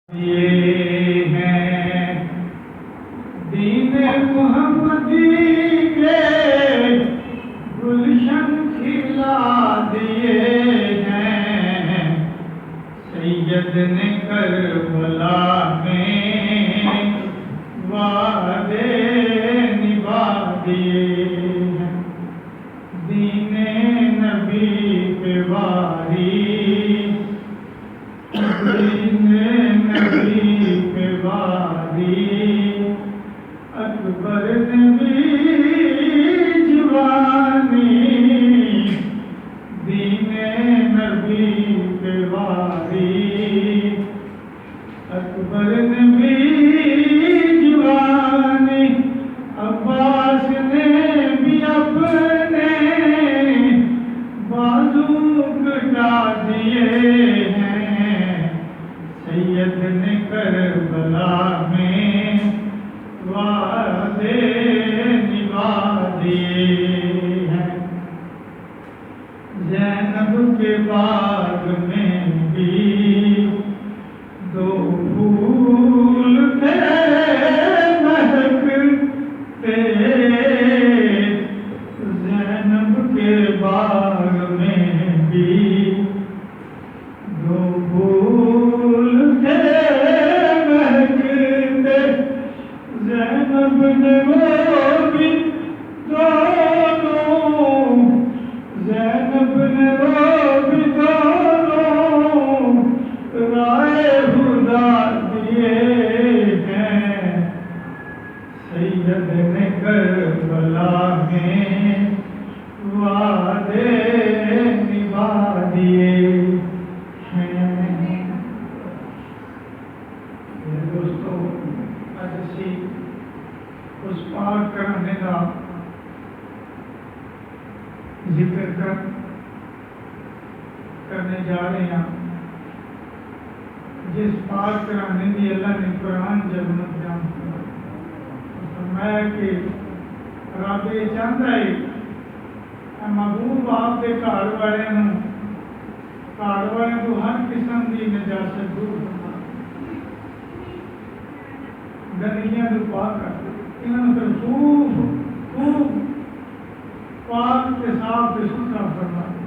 یہ ہیں دین محمدی کے گلشن کھلا دیے ہیں، سید نے کربلا میں وعدے نبھا دیے ہیں، دین نبی پہ واری نبی پہ واری اکبر نے بھی جوانی، دین نبی پہ واری اکبر نے بھی جوانی، عباس نے بھی اپنے بازو کٹا دیے ہیں، سید نے کربلا میں وعدے نبھا دیے ہیں، زینب کے باغ میں بھی دو پھول تھے مہکتے، زینب کے باغ میں بھی دو پھول تھے مہکتے، زینب نے وہ بھی دونوں، زینب نے وہ بھی دونوں رائے خدا دیے ہیں، سید نے کربلا میں وعدے نبھا دیے ہیں۔ میرے دوستو، آج اسی اس پاک کرنے کا ذکر کرنے جا رہے ہیں، جس پاک کرانے کی اللہ نے قرآن جنت بیان کیا، فرمایا کہ رب یہ چاہتا ہے کہ محبوب آپ کے گھر والوں کو ہر قسم کی نجاست دور کرنا، گندگیاں تو پاک کر دے، انہوں نے خوب پاک کے صاف کے ستھرا فرما دے۔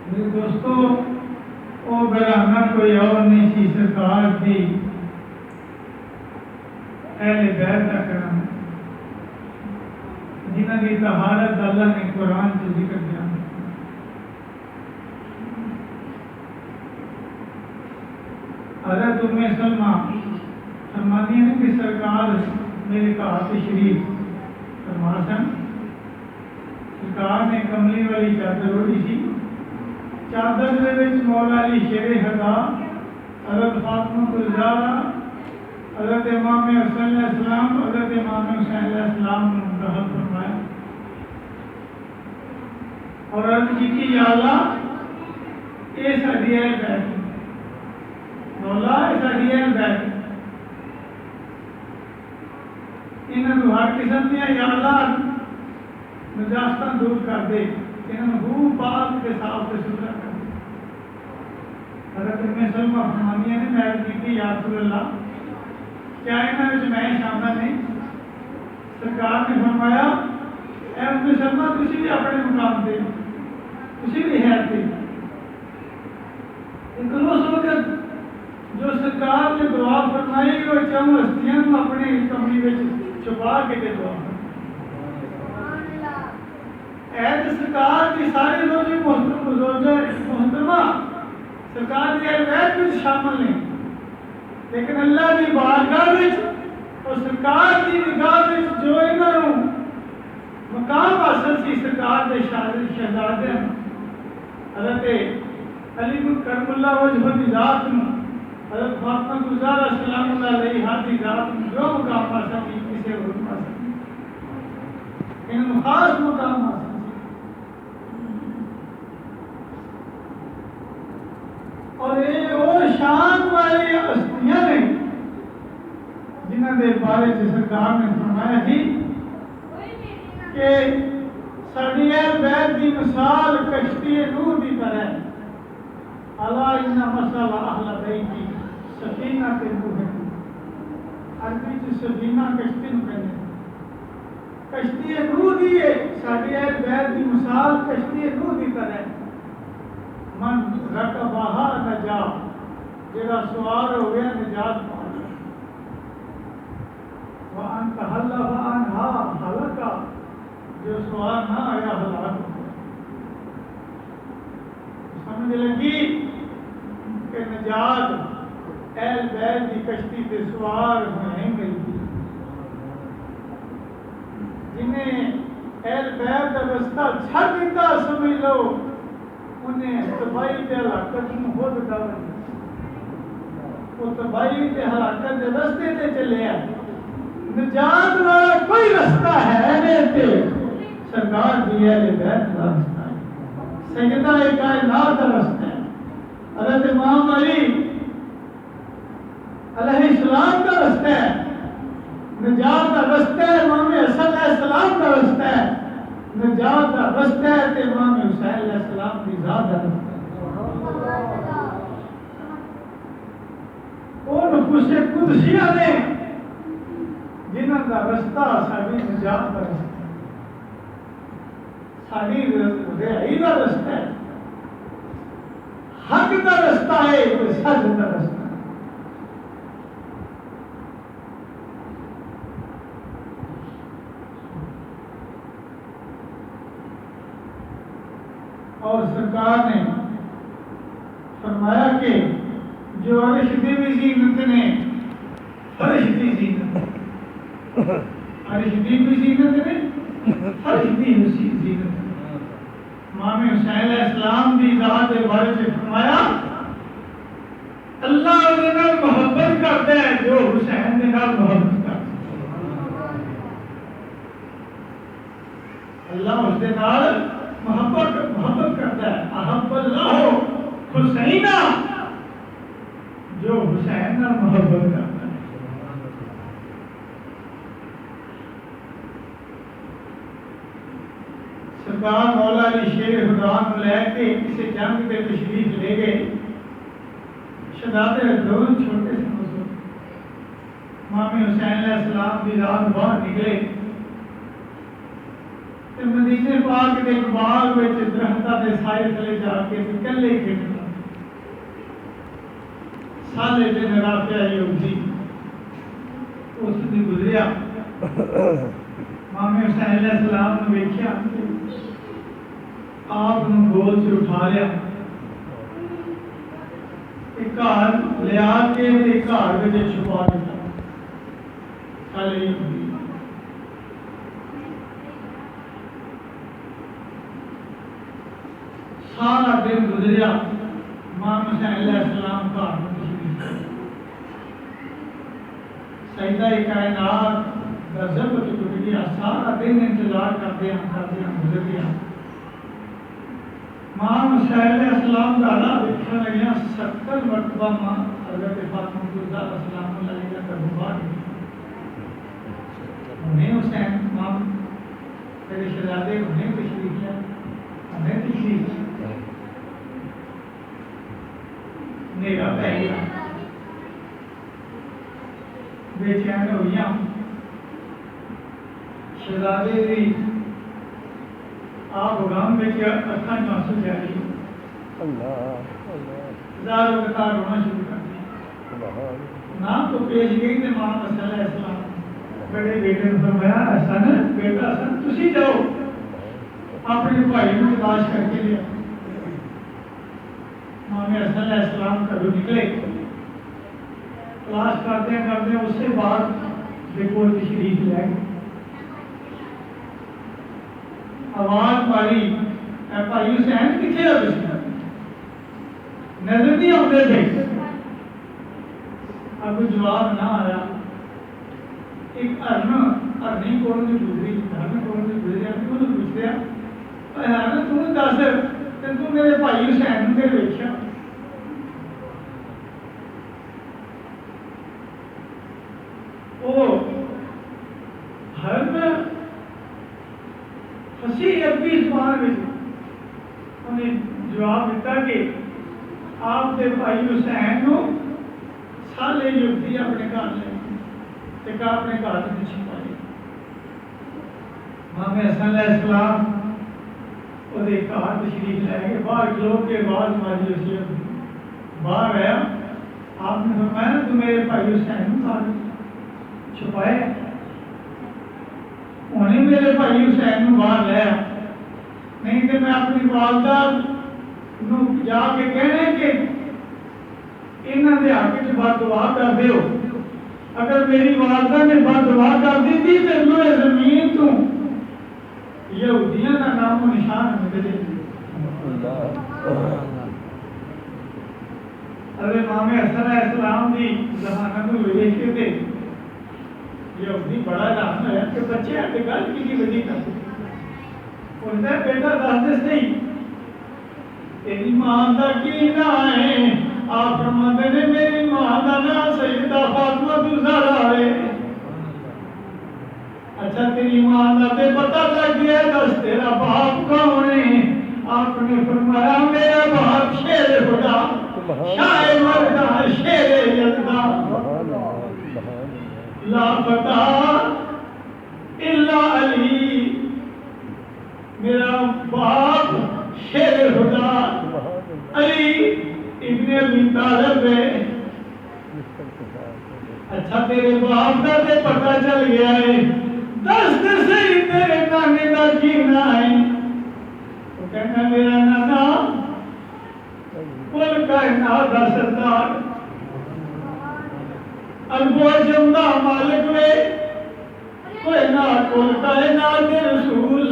میرے دوستو، وہ گھرانہ کوئی اور نہیں سی، سرکار دی اہل بیت کا گھرانہ، جنہاں کی طہارت اللہ نے قرآن سے ذکر کیا۔ حضرت ام سلمہ فرماتی ہیں کہ سرکار میرے گھر تشریف فرما سن، سرکار نے کملی والی چادر اوڑھی سی، چادر دے وچ مولا علی شیر خدا، حضرت فاطمہ الزہرا، حضرت امام حسن علیہ السلام، حضرت امام حسین علیہ السلام نے منتخب فرمایا اور عرض کی کہ یا اللہ یہ ساری اہل بیت، مولا یہ ساری اہل بیت، انہوں نے ہر قسم دیا یا اللہ نجاستاں دور کر دے، انہوں خوب پاک کے صاف سے ستھرا کر دے۔ حضرت ام سلمہ فرمانیہ نے میں عرض کی یا رسول اللہ کیا انہوں نے میں شامل نہیں؟ سرکار نے فرمایا اے ام سلمہ تسی بھی اپنے مقام دے، تسی بھی حیرت دے، لیکن اس وقت جو سرکار نے دعا فرمائی وہ چند ہستیاں اپنے کمری میں چھپا کے دعا فرمائی۔ اہل سرکار کی ساری روزی محترمہ سرکار کی اہل بیت میں شامل نہیں، لیکن اللہ کی بارگاہ میں اور سرکار کی نگاہ میں جو انہوں مقام حاصل سی، سرکار کے شہزادے حضرت علی کرم اللہ وجہ کی ذات میں، حضرت فاطمہ الزہرا سلام اللہ علیہا کی ذات میں جو مقام حاصل کی کسی اور حاصل نہیں، ان خاص مقام حاصل۔ اور یہ وہ شان والی ہستیاں نے جنہوں کے بارے میں سرکار نے فرمایا تھی کہ ساری اہل بیت کی مثال کشتی نوح کی طرح ہے، الا ان مسل اہل بیتی سفینہ کے نوح عربی چ سفینہ کشتی نو کہندے کشتی نوح دی ہے ساڈی اہل بیت دی مثال کشتی نوح دی طرح ہے من رکبہا نجا جڑا سوار ہو گیا نجات پا گیا وان تحلف عنہا ہلکا جو سوار نہ آیا ہلاک ہو گیا سمجھ لگی کہ نجات اہل بیت کی کشتی پہ سوار ہوئے گئی جنہیں اہل بیت کا رستہ چھڑ دیتا سمجھ لو انہیں تباہی تے ہلاکت میں خود ڈال وہ تباہی تے ہلاکت کے رستے تے چلے آئے نجات والا کوئی رستہ ہے نہیں تے سرکار دی اہل بیت کا رستہ ہے سیدہ کائنات کا رستہ ہے حضرت امام علی علیہ السلام کا رستہ ہے نجات کا رستہ ہے امام حسن علیہ السلام کا رستہ ہے نجات کا رستہ ہے تے امام حسین علیہ السلام کی ذات کا رستہ ہے وہ نفوس قدسیہ نے جنہاں کا رستہ ساری نجات کا رستہ ہے ساری رہائی کا رستہ ہے حق کا رستہ ہے تو سچ کا رستہ ہے اور سرکار نے فرمایا کہ جو عرش دی بھی زینت نے فرش دی زینت عرش دی بھی زینت نے فرش دی زینت امام حسین علیہ السلام دی ذات کے بارے میں فرمایا اللہ اس کے نال محبت کرتا ہے جو حسین کے نال محبت کرتا ہے اللہ اس کے نال محبت کرتا ہے احب اللہ حسینہ جو حسین نال محبت کرتا ہے سرکار مولا علی شیر خدا کو لے کے کسی جنگ کے تشریف لے گئے شہزادے دونوں چھوٹے سے مزور امام حسین علیہ السلام بھی رات باہر نکلے مدینے پاک کے باغ میں درختوں کے سائے تلے جا کے کلے کھیلنا سالے دن رافع یوزی اس نے گزریا امام حسین علیہ السلام نے دیکھا آپ نے گول سے اٹھا لیا ایک گھر لیا کے گھر میں چھپا دیا سالے یوزی سارا دن گزریا امام حسین علیہ السلام کا سیدہ کائنات کا ضبط ٹوٹ گیا سارا دن انتظار کرتے ہیں گزر گیا امام حسین علیہ السلام کا حالات دیکھنے لگیا 70 مرتبہ ماں حضرت فاطمہ الزہرا السلام علیہ کا قربان انہیں حسین امام تیرے شہزادے انہیں تشریف ہے انہیں تشریف نیرا پہ گیا بے چین ہوئی شہزادے دی آپ غم میں کیا اکھاں آنسو جاری ہزاروں قطار رونا شروع کر دیا نام تو پیش گئی تھے امام حسین علیہ السلام بڑے بیٹے نے فرمایا حسن بیٹا حسن تسی جاؤ اپنے بھائی کو تلاش کر کے لیا امام حسن علیہ السلام کبھی نکلے تلاش کرتے ہیں اس سے بعد دیکھو تشریف لے گئے آواز ماری اے بھائی حسین کتنے ہو تسی نظر نہیں آتے تھے اب جواب نہ آیا ایک ارنی کون نے گزری انہوں پوچھ لیا تم دس تو میرے بھائی حسین نے ویکھیا ہر فصیح عربی زبان میں انہیں جواب دیتا کہ آپ کے بھائی حسین کو سالے یوتی اپنے گھر لے تے کا اپنے گھر میں چھپائے امام حسن علیہ السلام اور ایک گھر تشریف لے کے باہر کھلو کے بعد ماجی وصیت باہر آیا آپ نے فرمایا تو میرے بھائی حسین کو گھر چھپائے انہیں میرے بھائی حسین کو باہر لیا نہیں تو میں اپنی والدہ نو جا کے کہنے کہ انہاں دے حق وچ بد دعا کر دیو اگر میری والدہ نے بد دعا کر دی تھی تو لوہے زمین تو یہودیاں کا نام و نشان مٹے حضرت امام حسن علیہ السلام دی زمانہ کو ویکھ کے تے یہودی بڑا حیران ہوا کہ بچے آ کے گل کی وجہ کرتے انہوں نے بیٹا دس دس نہیں تیری ماں کا کی نام ہے آپ فرماتے نے میری ماں کا نام سیدہ فاطمہ الزہرا ہے اچھا تیری ماں کا تے پتہ لگ گیا دس تیرا باپ کون ہے آپ نے فرمایا میرا باپ شیر خدا شاہ مردہ شیر یزدہ لا فتح الا علی میرا باپ شیر خدا علی ابن ابی طالب ہے اچھا تیرے باپ کا تے پتہ چل گیا ہے دس صحیح تیرے نانے کا کی نا ہے وہ کہنا میرا نانا کل کائنات کا سردار البوجم دا مالک وے کوئی نہ کل کائنات رسول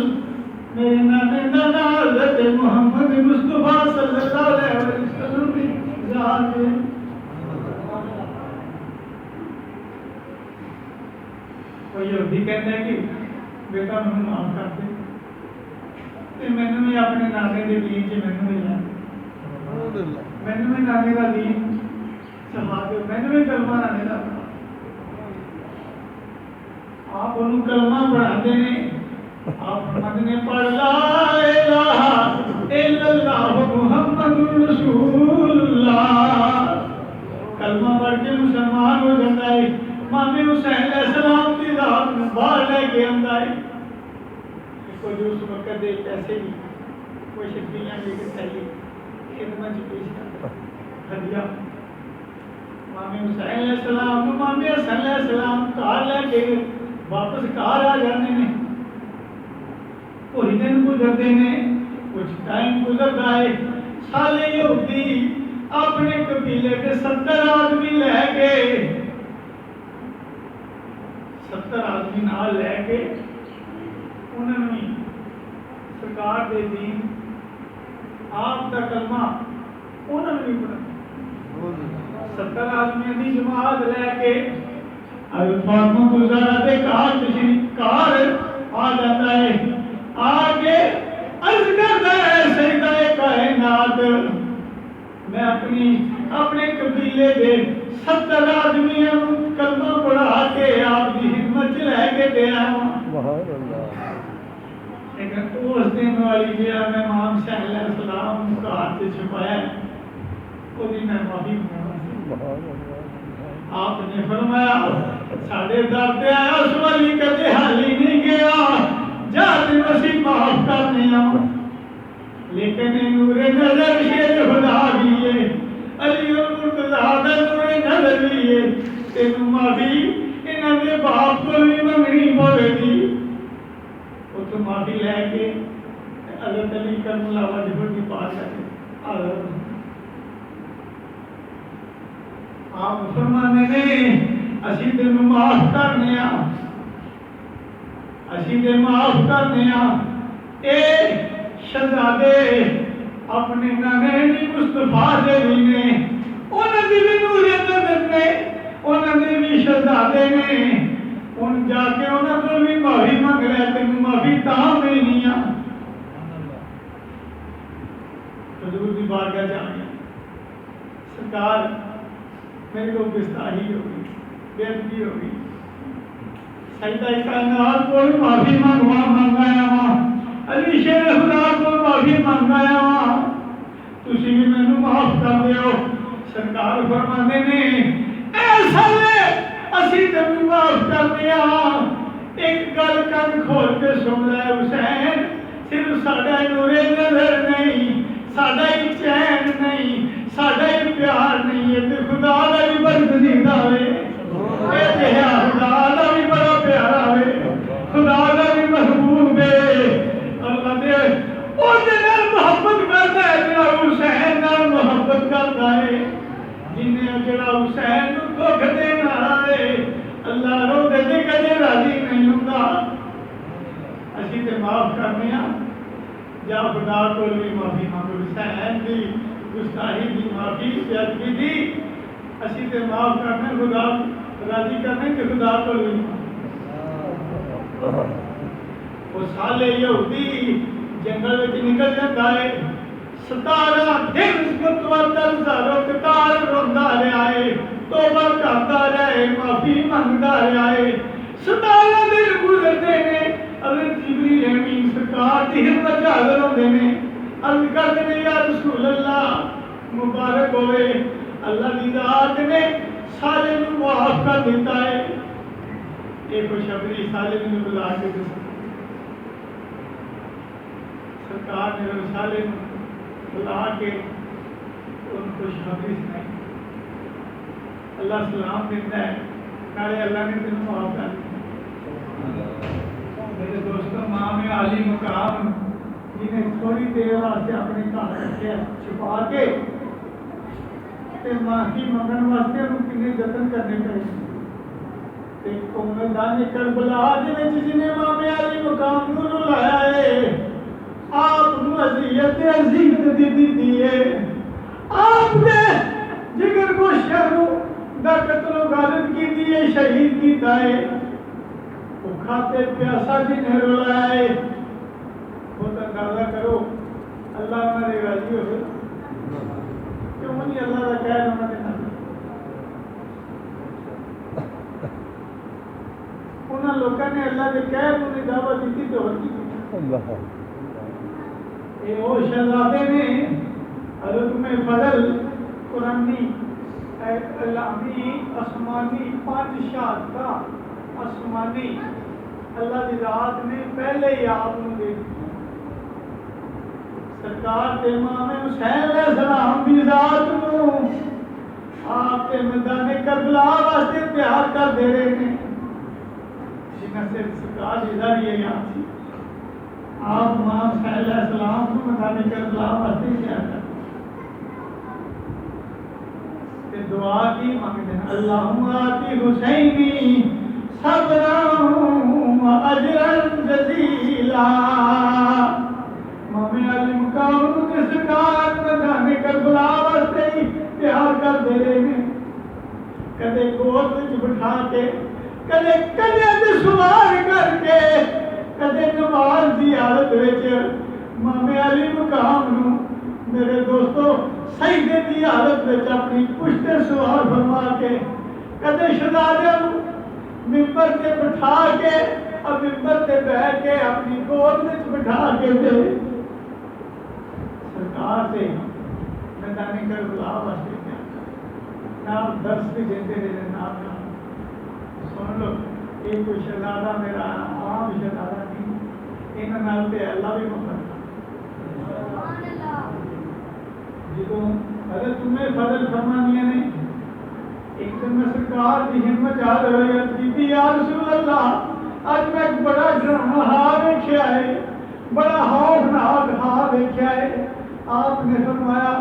میرے نانے کا نام حضرت محمد مصطفیٰ صلی اللہ علیہ وسلم کی ذات ہے کوئی یہودی کہتا ہے کہ بیٹا مجھے معاف کر دے تو میں نے اپنے نانے کے دین سے میں نے نانے کا دین سما دو میں نے کلمہ نانے کا پڑھا آپ انہوں کلمہ پڑھاتے ہیں آپ فرماتے ہیں پڑھ لا الہ الا اللہ محمد رسول اللہ کلمہ پڑھ کے مسلمان ہو جاتا ہے امام حسین علیہ السلام کی ذات میں باہر لے کے آتا ہے کوئی جو اس وقت دے پیسے بھی کوئی شکریاں لے کے چاہیے خدمت پیش کرتا ہدیہ امام حسین علیہ السلام امام حسین علیہ السلام کار لے کے واپس کار آ جانے میں کوئی دن گزرتے ہیں کچھ ٹائم گزرتا ہے سالے یہودی اپنے قبیلے کے 70 آدمی لے کے 70 آدمی نال لے کے انہوں نے سرکار دے دین آپ کا کلمہ انہوں نے پڑھا 70 آدمی کی جماعت لے کے حضرت فاطمہ الزہرا دے کار تشریف کار آ جاتا ہے آگے عرض کرتا ہے سیدہ کائنات میں اپنے قبیلے دے 70 آدمیوں کلمہ پڑھا کے آپ کی ہمت لے کے دے آیا ہوں لیکن اس دن والی جہاں میں امام حسین علیہ السلام کا ہاتھ چھپایا وہ بھی میں معافی آپ نے فرمایا ساڑھے درد آیا اس والی کدے حالی نہیں گیا جاتی مسیح معاف کرنے آؤں لیکن نور نظر شیر خدا بھی ہے علی مرتضی نور نظر بھی ہے تینوں معافی انہوں نے باپ کو بھی منگنی پڑے گی وہ تو معافی لے کے حضرت علی کرم اللہ وجہ کی بات کرے آپ فرمانے نے اسی تین معاف کرنے اسی تین معاف کرنے اے شہزادے اپنے نانے دی مصطفیٰ دے بھی نے انہوں نے بھی نوریت نے انہوں نے بھی شہزادے نے ان جا کے انہوں نے بھی معافی منگ لیا تین معافی تاں ملنی حضور دی بارگاہ جانے سرکار میرے کو گستاخی ہوگی بے ادبی ہوگی سجدہ کائنات کو معافی منگایا وہاں علی شیر خدا کو معافی منگایا وہاں تسی بھی مینوں معاف کر دیو۔ سرکار فرماندے نے ایسا لے اسی تے بھی معاف کر دیا۔ ایک گل کن کھول کے سن لے حسین، صرف ساڈا نور نظر نہیں، ساڈا ہی چین نہیں، ساڈا ہی پیار نہیں، یہ تے خدا دا بھی برگزیدہ ہے، یہ تے خدا دا بھی بڑا پیارا ہے، خدا دا بھی محبوب ہے۔ اللہ دے او دے نال محبت کردا ہے جڑا حسین نال محبت کردا ہے، جنہیں جڑا حسین نوں دکھ دین والا ہے اللہ رو دے تے کدے راضی نہیں ہوندا۔ اسی تے معاف کرنے ہاں، جا خدا کو بھی معافی مانگو، حسین دی گستاخی دی معافی بےادبی دی اسی تے معاف کرنے، خدا راضی کرنے کہ خدا کو بھی وہ سالے یہودی جنگل وچ نکل جاتا ہے، 17 دن متواتر زارو قطار روندا رہا ہے، توبہ کرتا رہا ہے، معافی منگتا رہا ہے۔ 17 دن گزرتے نے، حضرت جبریل امین سرکار دی ہمت حاضر ہوندے نے، عرض کرتے نے یا رسول اللہ مبارک ہوئے، اللہ دی ذات نے سالے نوں معاف کر دیتا ہے۔ ایک خوشخبری سالے نوں بلا کے دسو، سرکار نے رسالے نوں بلا کے ان کو خوشخبری سنائی، اللہ سلام دیتا ہے، نالے اللہ نے تینوں معاف کر دیا۔ میرے دوستوں، امام عالی مقام جنہیں تھوڑی دیر واسطے اپنے گھر رکھے چھپا کے معافی منگن واسطے انہوں کنے جتن کرنے پڑے۔ قومندان کربلا جنہیں امام علی مقام نوں رلایا ہے، آپ نوں اذیت دی ہے، آپ نے جگر کو شہروں دا قتل و غارت کی دی ہے، شہید کیتا ہے۔ وہ کھاتے پیاسا جنہیں رلایا ہے، خود اندازہ کرو اللہ ہمارے راضی ہوئے کیوں نہیں؟ اللہ کا کہہ رہا ہے انہاں لوگوں نے اللہ کے کہہ کو نہیں دعوت دیتی تو ہوتی اے او شہزادے نے حضرت میں فضل قرآنی اعلامی آسمانی 5 شہادتاں آسمانی اللہ کی ذات نے پہلے ہی آپ نے دے دی۔ سرکار کے امام حسین علیہ السلام کی ذات کو آپ کے میدان کربلا واسطے تیار کر دے رہے ہیں، جنہیں سے سرکار ادھر یہ یاد تھی، آپ امام حسین علیہ السلام کو میدان کربلا واسطے تیار کر دے۔ دعا کی مانگتے ہیں اللہم آتی حسینی صبرا و اجرا جزیلا۔ امام علی مقام کے سرکار میدان کربلا واسطے ہی تیار کر دے رہے ہیں، کدے گود وچ بٹھا کے، کدے کدے سوار کر کے، کدے نماز دی حالت وچ امام علی مقام نو میرے دوستو سجدے دی حالت وچ اپنی پشت سوار فرما کے، کدے شہزادے نو ممبر تے بٹھا کے، اب ممبر تے بیٹھ کے اپنی گود وچ بٹھا کے دے سرکار سے میدان کربلا واسطے نام درس بھی دیتے رہے، نام سن لو یہ کوئی شہزادہ میرا عام شہزادہ نہیں، انہاں نال تے اللہ بھی محبت جدوں حضرت تمہیں فضل فرمانیاں نے، ایک دن میں سرکار کی ہمت آ رہی ہے کہ یا رسول اللہ اج میں بڑا ڈراما ہاں ویکھیا ہے، بڑا خوفناک ہاں ویکھیا ہے۔ آپ نے فرمایا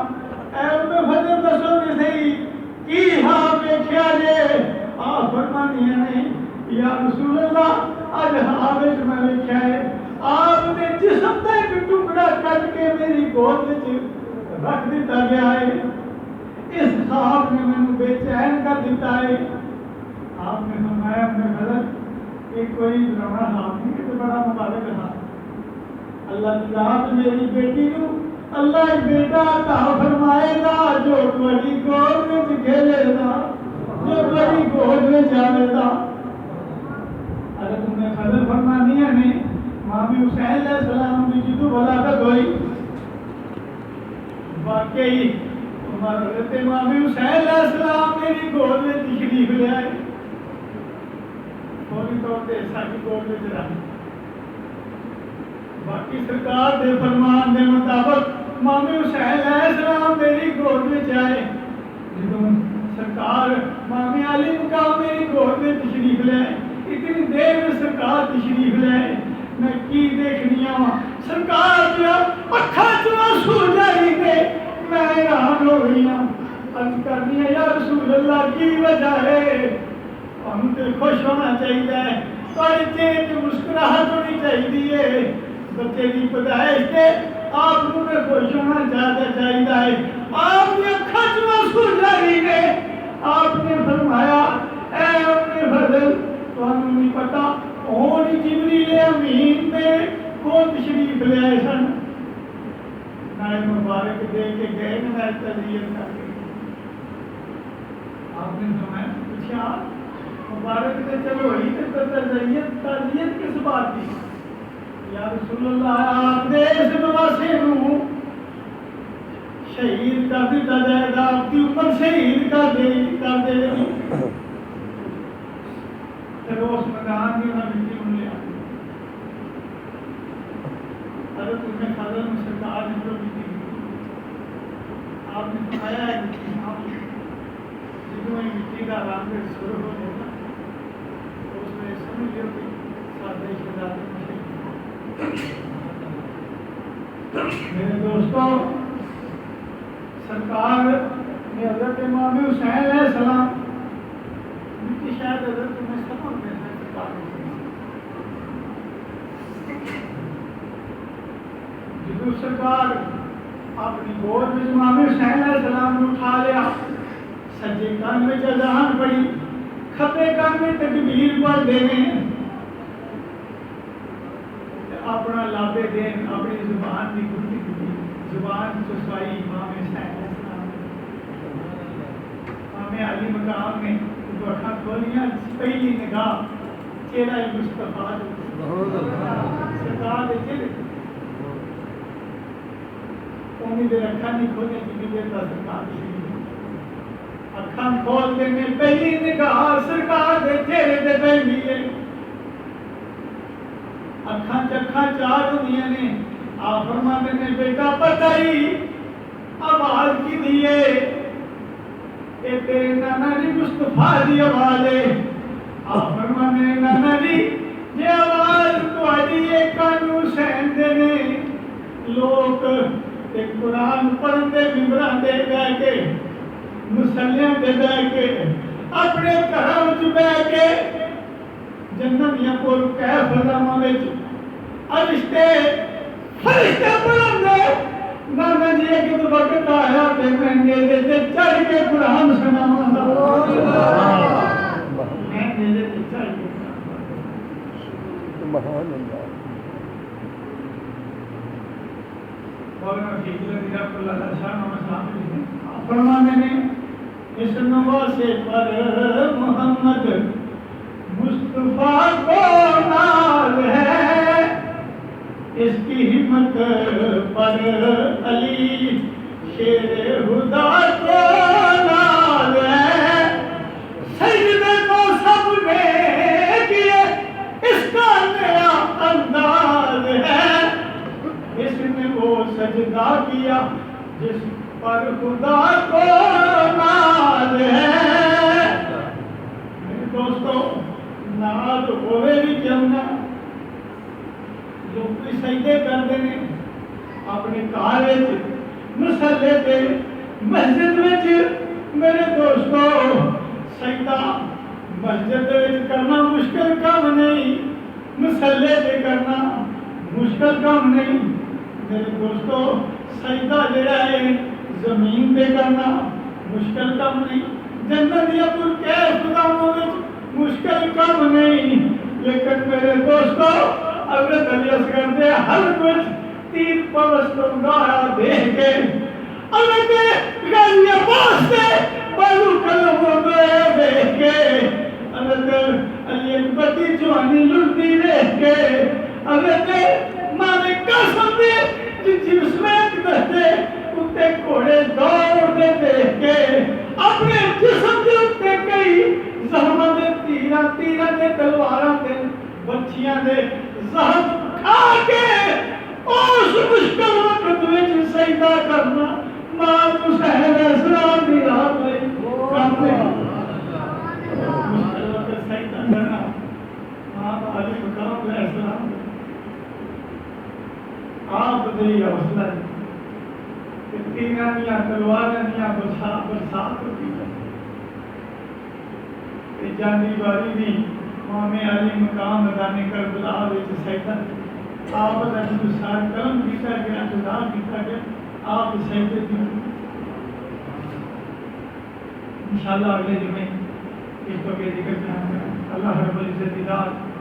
اے ام فضل دسو تے صحیح کی ہاں ویکھیا جے؟ آپ فرمانیاں نے یا رسول اللہ اج ہاں وچ میں ویکھیا ہے آپ نے جسم دا ایک ٹکڑا کٹ کے میری گود وچ رکھ دیتا گیا ہے، اس خواب نے مجھے بے چین کر دیتا ہے۔ آپ نے فرمایا میں غلط یہ کوئی ڈراما خواب نہیں، یہ تو بڑا مبارک رہا، اللہ کی ذات میری بیٹی نو اللہ ایک بیٹا عطا فرمائے گا جو بڑی گود میں کھیلے گا، جو بڑی گود میں جاوے گا۔ اگر تم نے فضل فرمانی ہے نہیں، امام حسین علیہ السلام کی جدو بلاغت ہوئی واقعی حضرت امام حسین علیہ السلام میری گود میں تشریف لے آئے فوری طور پہ ساری گود میں چلا باقی سرکار دے فرمان دے مطابق امام حسین علیہ السلام میری گود میں آئے جدوں سرکار امام علی مقام میری گود میں تشریف لے آئے اتنی دیر میں سرکار تشریف لے آئے میں کی دیکھنی ہوں سرکار دیا اکھا چوا سو جائی دے میں حیران ہو گئی ہوں عرض کرنی ہے یا رسول اللہ کی وجہ ہے ہم تے خوش ہونا چاہیے پر چہرے تے مسکراہٹ ہونی چاہیے بچے کی پیدائش سے آپ کو خوش ہونا چاہیے آپ نے اکھا چوا سو جائی دے آپ نے فرمایا اے اپنے فضل تو ہمیں نہیں پتا اور جبریل امین میں وہ تشریف لے آئے سن نائے مبارک دے کے گئے نائے تذیت کر کے آپ نے فرمایا پوچھا مبارک دے چلو ہی تے تذیت کس بات کی یا رسول اللہ آپ نے اس نواسے نو شہید کر دیتا جائے گا آپ کی امت شہید کر دے گی پھر اس میدان میں نہ مٹی ان لے آئی حضرت میں فضل میں سرکار نے جو مٹی آپ نے فرمایا ہے جدوں مٹی کا رنگ سرخ ہو جاتا تو اس میں سمجھ لو کہ سادہ شہزادے میرے دوستوں سرکار نے حضرت امام حسین علیہ السلام کی شاید حضرت میں سفر میں ہے جدو سرکار اپنی گود میں امام حسین علیہ السلام نے اٹھا لیا سجے کان میں اذان پڑی کھبے کان میں تکبیر پڑھ دینے اپنا لابے دین اپنی زبان کی گفتگو زبان چسوائی امام حسین علیہ السلام امام علی مقام میں جو اکھاں کھولیاں پہلی نگاہ چہرہ مصطفیٰ سرکار دے چہرے انہیں دیر اکھاں نہیں کھولے جتنی دیر کا سرکار شریف اکھاں کھولتے میں پہلی نگاہ سرکار دے چہرے دے پہلی ہے اکھاں چکھاں چار دنیا نے آپ فرماتے نے بیٹا بتائی آواز کی دیئے اے تیرے نانا جی مصطفیٰ دی آواز ہے آپ فرماتے نے نانا جی یہ آواز تو آجی ایک کانو حسین دے نے لوگ ایک قرآن پڑھتے ممبران دے بے کے مسلیاں دے بے کے اپنے گھروں چ بے کے جنت یا پور کیف فضامہ وچ فرشتے فرشتے بلندے نانا جی ایک تو وقت آیا تے میں نیزے تے چڑھ کے قرآن سناواں میں نیزے تے چڑھ کے سبحان اللہ مولانا فیض رضی اللہ شان و مسلم فرمانے نے اس نواسے پر محمد مصطفیٰ کو ناز ہے اس کی ہمت پر علی شیر خدا کو ناز ہے سجدے کو سب نے کیے اس کا نیا انداز ہے اس نے وہ سجدہ کیا جس پر خدا کو ناز ہے میرے دوستوں ناز ہوئے بھی کیوں نہ جو کوئی سجدے کرتے ہیں اپنے کار مسلے پہ مسجد وچ میرے دوستو سجدہ مسجد وچ کرنا مشکل کام نہیں مسلے پہ کرنا مشکل کام نہیں میرے دوستو سجدہ جڑا ہے زمین پہ کرنا مشکل کام نہیں جنت یا پر کیف خداؤں وچ مشکل کام نہیں لیکن میرے دوستو حضرت علی اصغر دے حلق وچ تیر پرست گایا دیکھ کے حضرت غازی عباس دے بازو قلم ہوئے دیکھ کے حضرت علی اکبر دی جوانی لڑتی دیکھ کے حضرت ماں نے قسم دے جس میں دستے کتے گھوڑے تیراں دے تلواراں دے بچیاں دے زہر کھا کے اس مشکل وقت وچ سجدہ کرنا ماں حسین علیہ السلام دی رات ہے کرتے مشکل وقت سجدہ کرنا ماں علی مقام علیہ السلام آپ دے حوصلہ تیراں دیاں تلواراں دیاں برسات ہوتی ہے جانی باری بھی امام علی مقام ادانے کربلا وچ سجدہ آپ دا جو سار کرم کیتا گیا خدا کیتا گیا آپ سجدے دی انشاءاللہ اگلے جمعے اس کو کے ذکر کرنا اللہ رب العزت